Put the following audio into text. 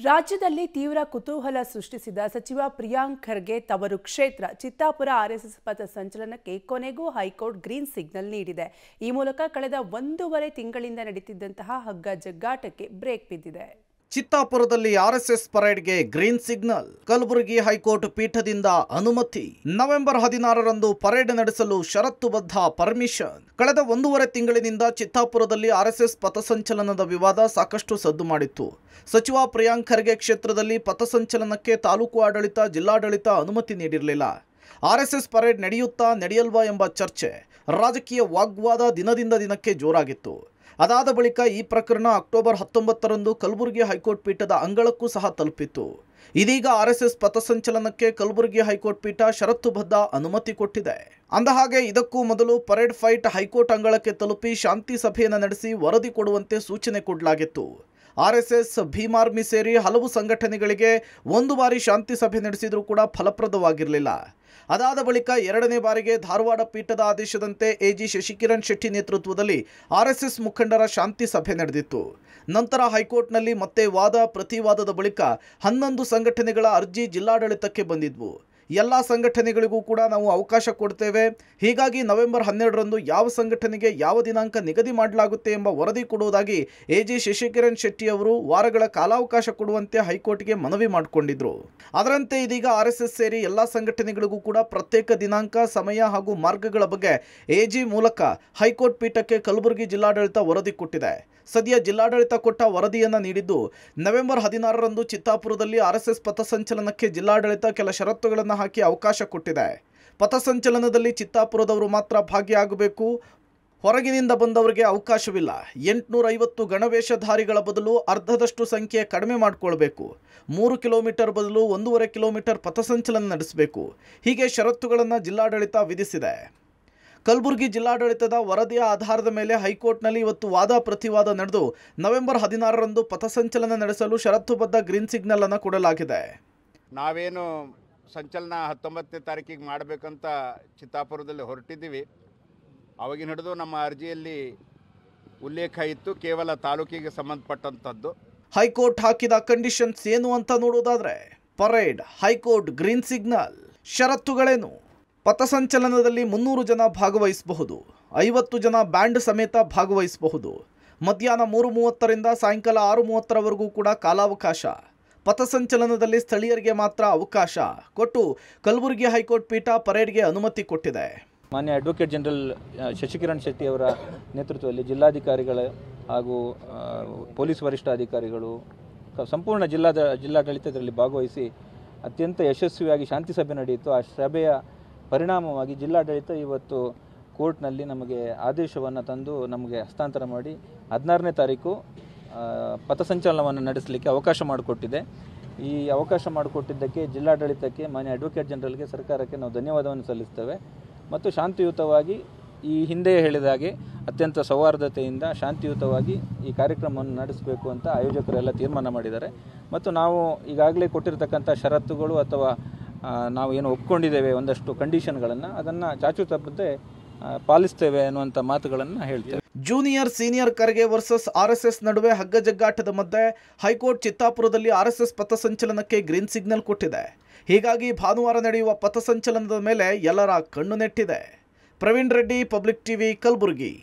ರಾಜ್ಯದಲ್ಲಿ ತೀವ್ರ ಕುತೂಹಲ ಸೃಷ್ಟಿಸಿದ ಸಚಿವ ಪ್ರಿಯಾಂಕ್ ಖರ್ಗೆ ತವರು ಕ್ಷೇತ್ರ ಚಿತ್ತಾಪುರ ಆರ್ಎಸ್ಎಸ್ ಪಥ ಸಂಚಲನಕ್ಕೆ ಕೊನೆಗೂ ಹೈಕೋರ್ಟ್ ಗ್ರೀನ್ ಸಿಗ್ನಲ್ ನೀಡಿದೆ. ಈ ಮೂಲಕ ಕಳೆದ 1.5 ತಿಂಗಳಿಂದ ನಡೆಯುತ್ತಿದ್ದಂತಹ ಹಗ್ಗ ಜಗ್ಗಾಟಕ್ಕೆ ಬ್ರೇಕ್ ಬಿದ್ದಿದೆ. ಚಿತ್ತಾಪುರದಲ್ಲಿ ಆರ್ಎಸ್ಎಸ್ ಪರೇಡ್ಗೆ ಗ್ರೀನ್ ಸಿಗ್ನಲ್. ಕಲಬುರಗಿ ಹೈಕೋರ್ಟ್ ಪೀಠದಿಂದ ಅನುಮತಿ. ನವೆಂಬರ್ 16ರಂದು ಪರೇಡ್ ನಡೆಸಲು ಷರತ್ತುಬದ್ಧ ಪರ್ಮಿಷನ್. ಕಳೆದ 1.5 ತಿಂಗಳಿನಿಂದ ಚಿತ್ತಾಪುರದಲ್ಲಿ ಆರ್ಎಸ್ಎಸ್ ಪಥಸಂಚಲನದ ವಿವಾದ ಸಾಕಷ್ಟು ಸದ್ದು ಮಾಡಿತ್ತು. ಸಚಿವ ಪ್ರಿಯಾಂಕ್ ಖರ್ಗೆ ಕ್ಷೇತ್ರದಲ್ಲಿ ಪಥಸಂಚಲನಕ್ಕೆ ತಾಲೂಕು ಆಡಳಿತ, ಜಿಲ್ಲಾಡಳಿತ ಅನುಮತಿ ನೀಡಿರಲಿಲ್ಲ. ಆರ್ಎಸ್ಎಸ್ ಪರೇಡ್ ನಡೆಯುತ್ತಾ ನಡೆಯಲ್ವಾ ಎಂಬ ಚರ್ಚೆ, ರಾಜಕೀಯ ವಾಗ್ವಾದ ದಿನದಿಂದ ದಿನಕ್ಕೆ ಜೋರಾಗಿತ್ತು. ಅದಾದ ಬಳಿಕ ಈ ಪ್ರಕರಣ ಅಕ್ಟೋಬರ್ 19ರಂದು ಕಲಬುರಗಿ ಹೈಕೋರ್ಟ್ ಪೀಠದ ಅಂಗಳಕ್ಕೂ ಸಹ ತಲುಪಿತ್ತು. ಇದೀಗ ಆರ್ಎಸ್ಎಸ್ ಪಥಸಂಚಲನಕ್ಕೆ ಕಲಬುರಗಿ ಹೈಕೋರ್ಟ್ ಪೀಠ ಷರತ್ತುಬದ್ಧ ಅನುಮತಿ ಕೊಟ್ಟಿದೆ. ಅಂದಹಾಗೆ ಇದಕ್ಕೂ ಮೊದಲು ಪರೇಡ್ ಫೈಟ್ ಹೈಕೋರ್ಟ್ ಅಂಗಳಕ್ಕೆ ತಲುಪಿ ಶಾಂತಿ ಸಭೆಯನ್ನು ನಡೆಸಿ ವರದಿ ಕೊಡುವಂತೆ ಸೂಚನೆ ಕೊಡಲಾಗಿತ್ತು. ಆರ್ಎಸ್ಎಸ್, ಭೀಮಾರ್ಮಿ ಸೇರಿ ಹಲವು ಸಂಘಟನೆಗಳಿಗೆ 1 ಬಾರಿ ಶಾಂತಿ ಸಭೆ ನಡೆಸಿದರೂ ಕೂಡ ಫಲಪ್ರದವಾಗಿರಲಿಲ್ಲ. ಅದಾದ ಬಳಿಕ 2ನೇ ಬಾರಿಗೆ ಧಾರವಾಡ ಪೀಠದ ಆದೇಶದಂತೆ ಎಜಿ ಶಶಿಕಿರಣ್ ಶೆಟ್ಟಿ ನೇತೃತ್ವದಲ್ಲಿ ಆರ್ಎಸ್ಎಸ್ ಮುಖಂಡರ ಶಾಂತಿ ಸಭೆ ನಡೆದಿತ್ತು. ನಂತರ ಹೈಕೋರ್ಟ್ನಲ್ಲಿ ಮತ್ತೆ ವಾದ ಪ್ರತಿವಾದದ ಬಳಿಕ 11 ಸಂಘಟನೆಗಳ ಅರ್ಜಿ ಜಿಲ್ಲಾಡಳಿತಕ್ಕೆ ಬಂದಿದ್ವು. ಎಲ್ಲ ಸಂಘಟನೆಗಳಿಗೂ ಕೂಡ ನಾವು ಅವಕಾಶ ಕೊಡ್ತೇವೆ, ಹೀಗಾಗಿ ನವೆಂಬರ್ 12ರಂದು ಯಾವ ಸಂಘಟನೆಗೆ ಯಾವ ದಿನಾಂಕ ನಿಗದಿ ಮಾಡಲಾಗುತ್ತೆ ಎಂಬ ವರದಿ ಕೊಡುವುದಾಗಿ ಎಜಿ ಶಶಿಕಿರಣ್ ಶೆಟ್ಟಿ ಅವರು ವಾರಗಳ ಕಾಲಾವಕಾಶ ಕೊಡುವಂತೆ ಹೈಕೋರ್ಟ್ಗೆ ಮನವಿ ಮಾಡಿಕೊಂಡಿದ್ರು. ಅದರಂತೆ ಇದೀಗ ಆರ್ಎಸ್ಎಸ್ ಸೇರಿ ಎಲ್ಲ ಸಂಘಟನೆಗಳಿಗೂ ಕೂಡ ಪ್ರತ್ಯೇಕ ದಿನಾಂಕ, ಸಮಯ ಹಾಗೂ ಮಾರ್ಗಗಳ ಬಗ್ಗೆ ಎಜಿ ಮೂಲಕ ಹೈಕೋರ್ಟ್ ಪೀಠಕ್ಕೆ ಕಲಬುರಗಿ ಜಿಲ್ಲಾಡಳಿತ ವರದಿ ಕೊಟ್ಟಿದೆ. ಸದ್ಯ ಜಿಲ್ಲಾಡಳಿತ ಕೊಟ್ಟ ವರದಿಯನ್ನು ನೀಡಿದ್ದು, ನವೆಂಬರ್ 16ರಂದು ಚಿತ್ತಾಪುರದಲ್ಲಿ ಆರ್ಎಸ್ಎಸ್ ಪಥಸಂಚಲನಕ್ಕೆ ಜಿಲ್ಲಾಡಳಿತ ಕೆಲ ಷರತ್ತುಗಳನ್ನು ಹಾಕಿ ಅವಕಾಶ ಕೊಟ್ಟಿದೆ. ಪಥಸಂಚಲನದಲ್ಲಿ ಚಿತ್ತಾಪುರದವರು ಮಾತ್ರ ಭಾಗಿಯಾಗಬೇಕು, ಹೊರಗಿನಿಂದ ಬಂದವರಿಗೆ ಅವಕಾಶವಿಲ್ಲ. 850 ಗಣವೇಷಧಾರಿಗಳ ಬದಲು ಅರ್ಧದಷ್ಟು ಸಂಖ್ಯೆ ಕಡಿಮೆ ಮಾಡಿಕೊಳ್ಬೇಕು. 3 ಕಿಲೋಮೀಟರ್ ಬದಲು 1.5 ಕಿಲೋಮೀಟರ್ ಪಥಸಂಚಲನ ನಡೆಸಬೇಕು. ಹೀಗೆ ಷರತ್ತುಗಳನ್ನು ಜಿಲ್ಲಾಡಳಿತ ವಿಧಿಸಿದೆ. ಕಲಬುರಗಿ ಜಿಲ್ಲಾಡಳಿತದ ವರದಿಯ ಆಧಾರದ ಮೇಲೆ ಹೈಕೋರ್ಟ್ನಲ್ಲಿ ಇವತ್ತು ವಾದ ಪ್ರತಿವಾದ ನಡೆದು ನವೆಂಬರ್ 16ರಂದು ಪಥಸಂಚಲನ ನಡೆಸಲು ಷರತ್ತುಬದ್ಧ ಗ್ರೀನ್ ಸಿಗ್ನಲ್ ಅನ್ನು ಕೊಡಲಾಗಿದೆ. ನಾವೇನು ಸಂಚಲನ 19ನೇ ತಾರೀಕಿಗೆ ಮಾಡಬೇಕಂತ ಚಿತ್ತಾಪುರದಲ್ಲಿ ಹೊರಟಿದ್ದೀವಿ. ಅವಾಗಿನ ಹಿಡಿದು ನಮ್ಮ ಅರ್ಜಿಯಲ್ಲಿ ಉಲ್ಲೇಖ ಇತ್ತು ಕೇವಲ ತಾಲೂಕಿಗೆ ಸಂಬಂಧಪಟ್ಟಂಥದ್ದು. ಹೈಕೋರ್ಟ್ ಹಾಕಿದ ಕಂಡೀಷನ್ಸ್ ಏನು ಅಂತ ನೋಡೋದಾದ್ರೆ, ಪರೇಡ್, ಹೈಕೋರ್ಟ್ ಗ್ರೀನ್ ಸಿಗ್ನಲ್. ಷರತ್ತುಗಳೇನು? ಪಥಸಂಚಲನದಲ್ಲಿ 300 ಜನ ಭಾಗವಹಿಸಬಹುದು. 50 ಜನ ಬ್ಯಾಂಡ್ ಸಮೇತ ಭಾಗವಹಿಸಬಹುದು. ಮಧ್ಯಾಹ್ನ 3:30ರಿಂದ ಸಾಯಂಕಾಲ 6:30ರವರೆಗೂ ಕೂಡ ಕಾಲಾವಕಾಶ. ಪಥಸಂಚಲನದಲ್ಲಿ ಸ್ಥಳೀಯರಿಗೆ ಮಾತ್ರ ಅವಕಾಶ ಕೊಟ್ಟು ಕಲಬುರಗಿ ಹೈಕೋರ್ಟ್ ಪೀಠ ಪರೇಡ್ಗೆ ಅನುಮತಿ ಕೊಟ್ಟಿದೆ. ಮಾನ್ಯ ಅಡ್ವೊಕೇಟ್ ಜನರಲ್ ಶಶಿಕಿರಣ್ ಶೆಟ್ಟಿ ಅವರ ನೇತೃತ್ವದಲ್ಲಿ ಜಿಲ್ಲಾಧಿಕಾರಿಗಳು ಹಾಗೂ ಪೊಲೀಸ್ ವರಿಷ್ಠಾಧಿಕಾರಿಗಳು ಸಂಪೂರ್ಣ ಜಿಲ್ಲಾಡಳಿತದಲ್ಲಿ ಭಾಗವಹಿಸಿ ಅತ್ಯಂತ ಯಶಸ್ವಿಯಾಗಿ ಶಾಂತಿ ಸಭೆ ನಡೆಯಿತು. ಆ ಸಭೆಯ ಪರಿಣಾಮವಾಗಿ ಜಿಲ್ಲಾಡಳಿತ ಇವತ್ತು ಕೋರ್ಟ್ನಲ್ಲಿ ನಮಗೆ ಆದೇಶವನ್ನು ತಂದು ನಮಗೆ ಹಸ್ತಾಂತರ ಮಾಡಿ 16ನೇ ತಾರೀಕು ಪಥಸಂಚಲನವನ್ನು ನಡೆಸಲಿಕ್ಕೆ ಅವಕಾಶ ಮಾಡಿಕೊಟ್ಟಿದೆ. ಈ ಅವಕಾಶ ಮಾಡಿಕೊಟ್ಟಿದ್ದಕ್ಕೆ ಜಿಲ್ಲಾಡಳಿತಕ್ಕೆ, ಮಾನ್ಯ ಅಡ್ವೊಕೇಟ್ ಜನರಲ್ಗೆ, ಸರ್ಕಾರಕ್ಕೆ ನಾವು ಧನ್ಯವಾದವನ್ನು ಸಲ್ಲಿಸ್ತೇವೆ. ಮತ್ತು ಶಾಂತಿಯುತವಾಗಿ ಈ ಹಿಂದೆ ಹೇಳಿದ ಹಾಗೆ ಅತ್ಯಂತ ಸೌಹಾರ್ದತೆಯಿಂದ ಶಾಂತಿಯುತವಾಗಿ ಈ ಕಾರ್ಯಕ್ರಮವನ್ನು ನಡೆಸಬೇಕು ಅಂತ ಆಯೋಜಕರೆಲ್ಲ ತೀರ್ಮಾನ ಮಾಡಿದ್ದಾರೆ. ಮತ್ತು ನಾವು ಈಗಾಗಲೇ ಕೊಟ್ಟಿರತಕ್ಕಂಥ ಷರತ್ತುಗಳು ಅಥವಾ ನಾವು ಏನು ಒಪ್ಕೊಂಡಿದ್ದೇವೆ ಒಂದಷ್ಟು ಕಂಡೀಷನ್ಗಳನ್ನು, ಅದನ್ನು ಚಾಚು ತಪ್ಪದೆ ಪಾಲಿಸ್ತೇವೆ ಅನ್ನುವಂಥ ಮಾತುಗಳನ್ನು ಹೇಳ್ತೇವೆ. Junior senior Kharge versus RSS ನಡುವೆ ಹಗ್ಗ ಜಗ್ಗಾಟದ ಮಧ್ಯೆ ಹೈಕೋರ್ಟ್ ಚಿತ್ತಾಪುರದಲ್ಲಿ ಆರ್ಎಸ್ಎಸ್ ಪಥಸಂಚಲನಕ್ಕೆ ಗ್ರೀನ್ ಸಿಗ್ನಲ್ ಕೊಟ್ಟಿದೆ. ಹೀಗಾಗಿ ಭಾನುವಾರ ನಡೆಯುವ ಪಥಸಂಚಲನದ ಮೇಲೆ ಎಲ್ಲರ ಕಣ್ಣು ನೆಟ್ಟಿದೆ. Praveen Reddy, public TV, Kalaburagi.